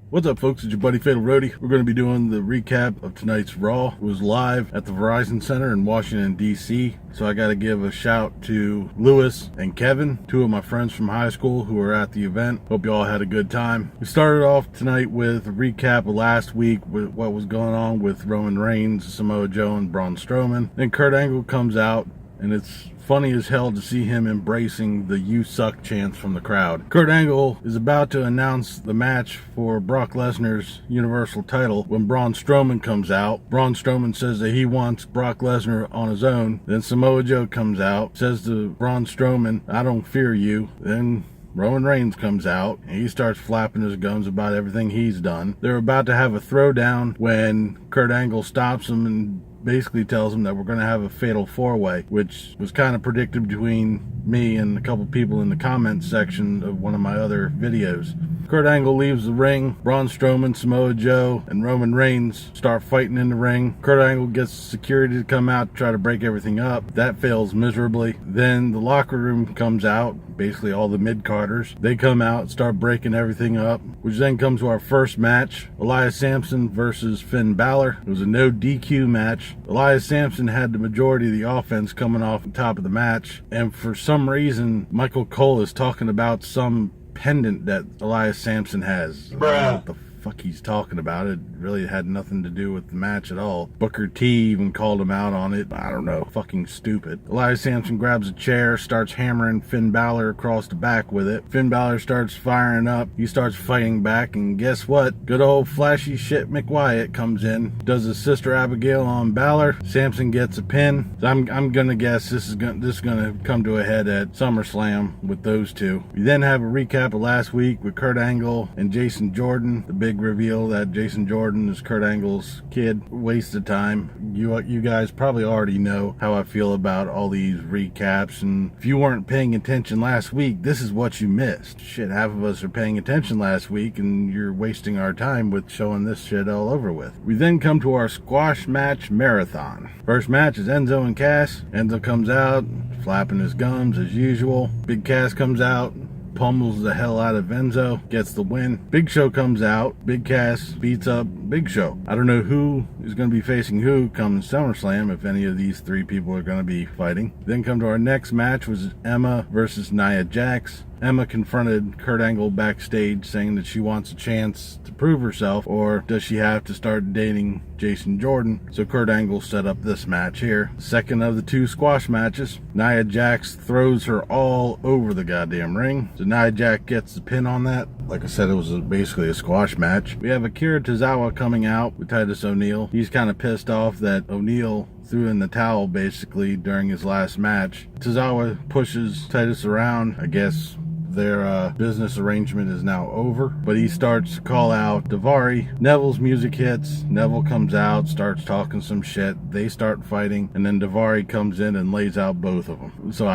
What's up, folks? It's your buddy Fatalroadie. We're going to be doing the recap of tonight's Raw. It was live at the Verizon Center in Washington, D.C. So I got to give a shout to Lewis and Kevin, two of my friends from high school who were at the event. Hope you all had a good time. We started off tonight with a recap of last week with what was going on with Roman Reigns, Samoa Joe, and Braun Strowman. Then Kurt Angle comes out, and it's funny as hell to see him embracing the "you suck" chants from the crowd. Kurt Angle is about to announce the match for Brock Lesnar's Universal title when Braun Strowman comes out. Braun Strowman says that he wants Brock Lesnar on his own. Then Samoa Joe comes out, says to Braun Strowman, "I don't fear you." Then Roman Reigns comes out and he starts flapping his gums about everything he's done. They're about to have a throwdown when Kurt Angle stops him and basically tells him that we're going to have a fatal four-way, which was kind of predicted between me and a couple people in the comments section of one of my other videos. Kurt Angle leaves the ring. Braun Strowman, Samoa Joe, and Roman Reigns start fighting in the ring. Kurt Angle gets security to come out to try to break everything up. That fails miserably. Then the locker room comes out, basically all the mid-carders. They come out, start breaking everything up, which then comes to our first match, Elias Samson versus Finn Balor. It was a no DQ match. Elias Samson had the majority of the offense coming off the top of the match, and for some reason, Michael Cole is talking about some pendant that Elias Samson has. I don't know what the fuck he's talking about. It really had nothing to do with the match at all. Booker T even called him out on it. I don't know. Fucking stupid. Elias Samson grabs a chair, starts hammering Finn Balor across the back with it. Finn Balor starts firing up. He starts fighting back, and guess what? Good old flashy shit McWyatt comes in, does his sister Abigail on Balor. Samson gets a pin. So I'm gonna guess this is gonna come to a head at Summerslam with those two. We then have a recap of last week with Kurt Angle and Jason Jordan. The big reveal that Jason Jordan is Kurt Angle's kid. Waste of time. You guys probably already know how I feel about all these recaps, and if you weren't paying attention last week, this is what you missed. Shit, half of us are paying attention last week, and you're wasting our time with showing this shit all over with. We then come to our squash match marathon. First match is Enzo and Cass. Enzo comes out, flapping his gums as usual. Big Cass comes out, pummels the hell out of Enzo, gets the win. Big Show comes out. Big Cass beats up Big Show. I don't know who is going to be facing who come SummerSlam, if any of these three people are going to be fighting. Then come to our next match, was Emma versus Nia Jax. Emma confronted Kurt Angle backstage saying that she wants a chance to prove herself, or does she have to start dating Jason Jordan? So Kurt Angle set up this match here. Second of the two squash matches. Nia Jax throws her all over the goddamn ring. So Nia Jax gets the pin on that. Like I said, it was basically a squash match. We have Akira Tozawa coming out with Titus O'Neil. He's kind of pissed off that O'Neil threw in the towel basically during his last match. Tozawa pushes Titus around. I guess their business arrangement is now over, but he starts to call out Daivari. Neville's music hits. Neville comes out, starts talking some shit. They start fighting, and then Daivari comes in and lays out both of them. So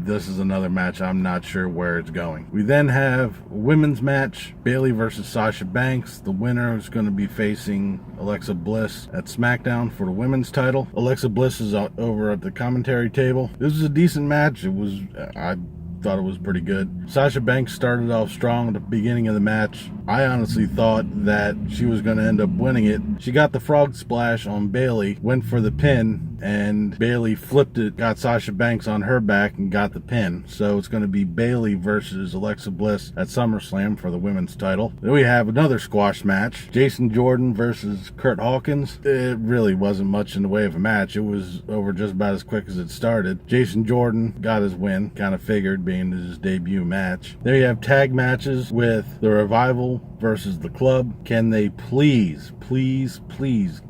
this is another match I'm not sure where it's going. We then have a women's match, Bayley versus Sasha Banks. The winner is going to be facing Alexa Bliss at SmackDown for the women's title. Alexa Bliss is over at the commentary table. This was a decent match. I thought it was pretty good. Sasha Banks started off strong at the beginning of the match. I honestly thought that she was going to end up winning it. She got the frog splash on Bayley, went for the pin, and Bayley flipped it, got Sasha Banks on her back, and got the pin. So it's going to be Bayley versus Alexa Bliss at SummerSlam for the women's title. Then we have another squash match, Jason Jordan versus Kurt Hawkins. It really wasn't much in the way of a match. It was over just about as quick as it started. Jason Jordan got his win, kind of figured, being his debut match. There you have tag matches with the Revival versus the Club. Can they please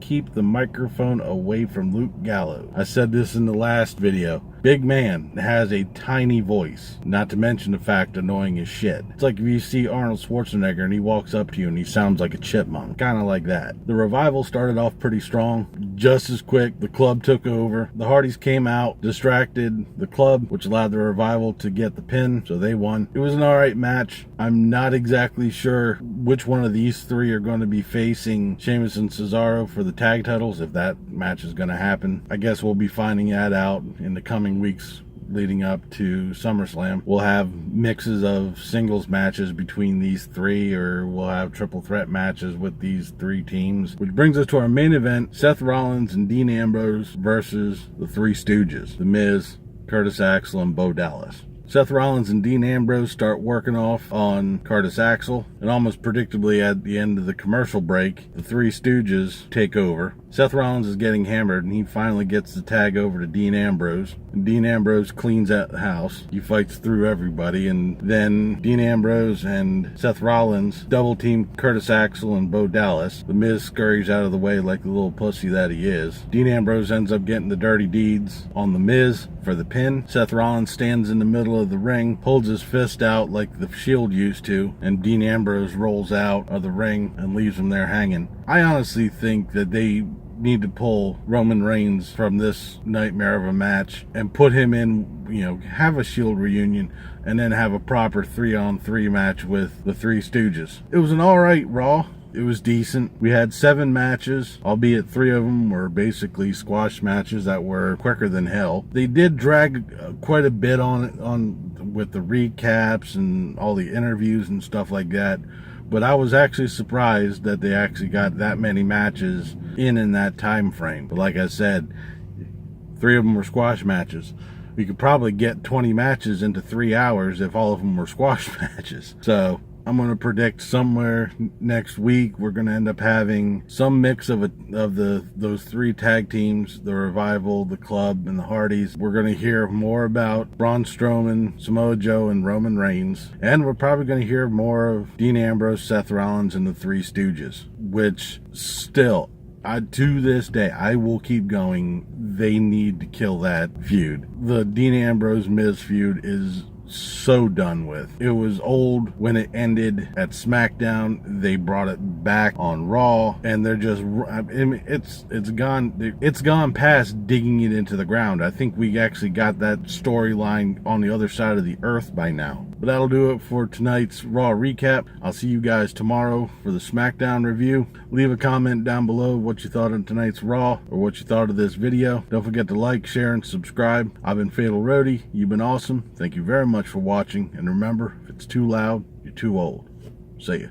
keep the microphone away from Luke Gallows? I said this in the last video. Big man has a tiny voice, not to mention the fact annoying as shit. It's like if you see Arnold Schwarzenegger and he walks up to you and he sounds like a chipmunk. Kind of like that. The Revival started off pretty strong. Just as quick, the Club took over. The Hardys came out, distracted the Club, which allowed the Revival to get the pin, so they won. It was an alright match. I'm not exactly sure which one of these three are going to be facing Sheamus and Cesaro for the tag titles, if that match is going to happen. I guess we'll be finding that out in the coming weeks leading up to SummerSlam. We'll have mixes of singles matches between these three, or we'll have triple threat matches with these three teams. Which brings us to our main event, Seth Rollins and Dean Ambrose versus the Three Stooges, The Miz, Curtis Axel, and Bo Dallas. Seth Rollins and Dean Ambrose start working off on Curtis Axel, and almost predictably at the end of the commercial break, the Three Stooges take over. Seth Rollins is getting hammered, and he finally gets the tag over to Dean Ambrose. And Dean Ambrose cleans out the house. He fights through everybody, and then Dean Ambrose and Seth Rollins double team Curtis Axel and Bo Dallas. The Miz scurries out of the way like the little pussy that he is. Dean Ambrose ends up getting the dirty deeds on the Miz for the pin. Seth Rollins stands in the middle of the ring, holds his fist out like the Shield used to, and Dean Ambrose rolls out of the ring and leaves him there hanging. I honestly think that they need to pull Roman Reigns from this nightmare of a match and put him in, have a Shield reunion, and then have a proper 3-on-3 match with the Three Stooges. It was an alright Raw. It was decent. We had 7 matches, albeit 3 of them were basically squash matches that were quicker than hell. They did drag quite a bit on with the recaps and all the interviews and stuff like that. But I was actually surprised that they actually got that many matches in that time frame. But like I said, 3 of them were squash matches. We could probably get 20 matches into 3 hours if all of them were squash matches. So I'm going to predict somewhere next week we're going to end up having some mix of those 3 tag teams, the Revival, the Club, and the Hardys. We're going to hear more about Braun Strowman, Samoa Joe, and Roman Reigns. And we're probably going to hear more of Dean Ambrose, Seth Rollins, and the Three Stooges. Which still, to this day, I will keep going. They need to kill that feud. The Dean Ambrose-Miz feud is so done with. It was old when it ended at SmackDown. They brought it back on Raw, and they're just, it's gone past digging it into the ground. I think we actually got that storyline on the other side of the earth by now. But that'll do it for tonight's Raw recap. I'll see you guys tomorrow for the SmackDown review. Leave a comment down below what you thought of tonight's Raw, or what you thought of this video. Don't forget to like, share, and subscribe. I've been Fatalroadie. You've been awesome. Thank you very much for watching, and remember, if it's too loud, you're too old. See ya.